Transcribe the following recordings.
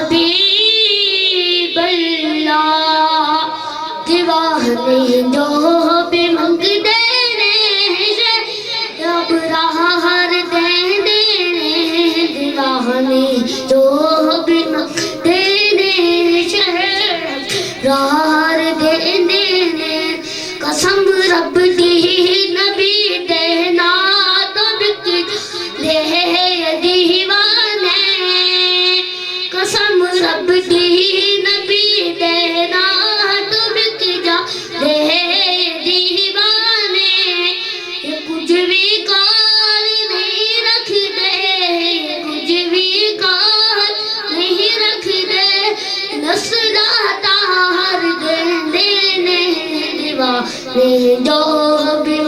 حبیب اللہ دیوانے جو بھی منگ دینے رب راہ ہر دینے دیوانے جو بھی منگ دینے راہ ہر دینے قسم رب دی نبی دینا تو بک دے دیوانے قسم رب دی نبی دینا تو بک جا دے دیوانے یہ کچھ بھی کال نہیں رکھ دے کچھ بھی کال نہیں رکھ دے نصرتا ہر دینے دیوانے جو بھی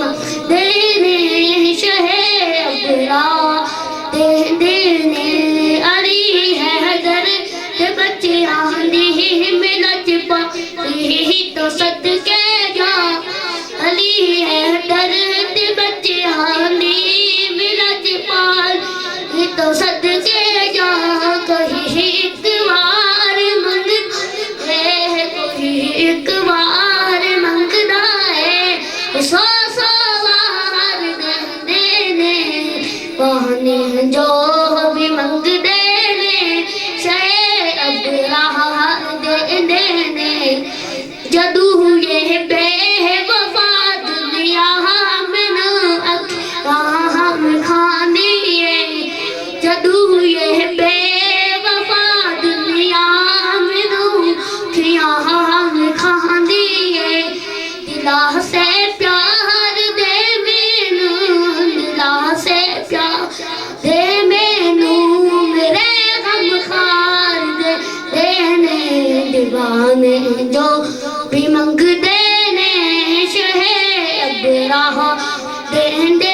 دینے شہ ابرا دینے علی حیدر تے بچے آندھی ملت پاتی تو صدقے جا علی حیدر تے بچے آندھی ملت پاتی تو صدقے جا کہیں اکوار منگ ہے کوئی اکوار منگدا ہے سو سو وار دینے پانے جو بھی منگ دینے شے اب راہ دینے جدو یہ بے وفا دنیا میں نہ راہ میں کھانیے جدو یہ بے وفا دنیا میں نہ میں کھانیے دلا سے پیار دے مینو دلا سے پیار دے مینو میرے غم خار دے دینے دیوانے جو بھی منگ دینے شہ اب راہ دینے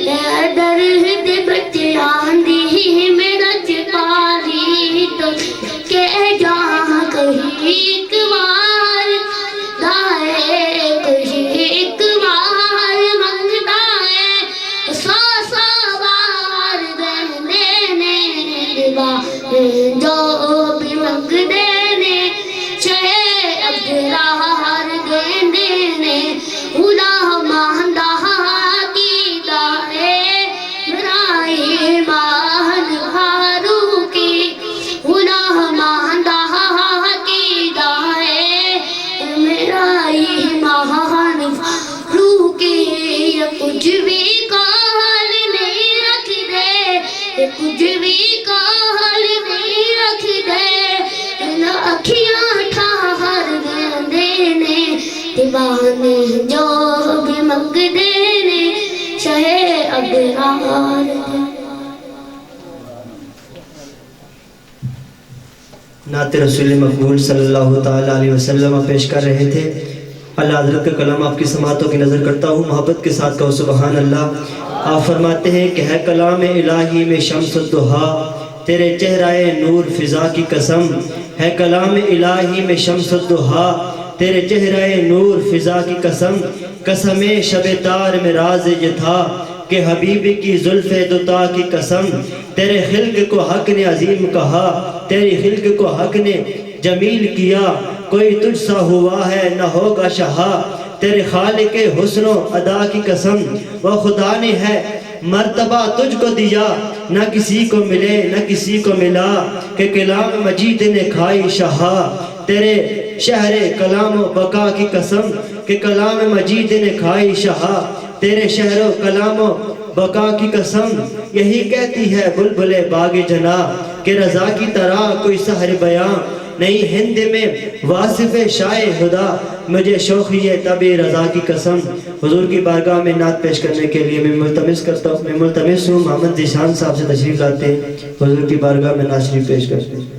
حیدر دے بچے آندھی میرا چپاری تو کہ جہاں کہیں اکوار دائے کہیں اکوار منگتا ہے سو سو بار دینے دیوانے جو بھی منگ دینے شہ اب راہ ہر دینے خدا ماندہ کی دائے میرا ایمان فاروقی خدا ماندہ کی دائے میرا ایمان فاروقی یہ کچھ بھی کال نہیں رکھ دے یہ کچھ بھی کال نہیں رکھ دے اکھیاں ٹھہر دینے دیوانے جو بھی منگ دینے شہ ابرار نعت رسول مقبول صلی اللہ تعالیٰ علیہ وسلم پیش کر رہے تھے۔ اللہ حضرت کا کلام آپ کی سماعتوں کی نظر کرتا ہوں، محبت کے ساتھ کہو سبحان اللہ۔ آپ فرماتے ہیں کہ ہے کلام الہی میں شمس الضحیٰ تیرے چہرہ نور فضا کی قسم، ہے کلام الہی میں شمس الضحیٰ تیرے چہرہ نور فضا کی قسم، قسم شب تار میں راز یہ تھا کہ حبیبی کی زلف دوتا کی قسم، تیرے خلق کو حق نے عظیم کہا تیری خلق کو حق نے جمیل کیا، کوئی تجھ سا ہوا ہے نہ ہوگا شہا، تیرے خالق حسن و ادا کی قسم، وہ خدا نے ہے مرتبہ تجھ کو دیا، نہ کسی کو ملے نہ کسی کو ملا، کہ کلام مجید نے کھائی شہا، تیرے شہر کلام و بقا کی قسم، کہ کلام مجید نے کھائی شہا، تیرے شہر و کلام و بقا کی قسم، یہی کہتی ہے بلبل باغ جنا، کہ رضا کی طرح کوئی سحر بیاں نہیں ہند میں واصف شائع خدا، مجھے شوخی طب رضا کی قسم۔ حضور کی بارگاہ میں نعت پیش کرنے کے لیے میں ملتمس ہوں محمد ذیشان صاحب سے تشریف لاتے ہیں، حضور کی بارگاہ میں نعت شریف پیش کرتے ہیں۔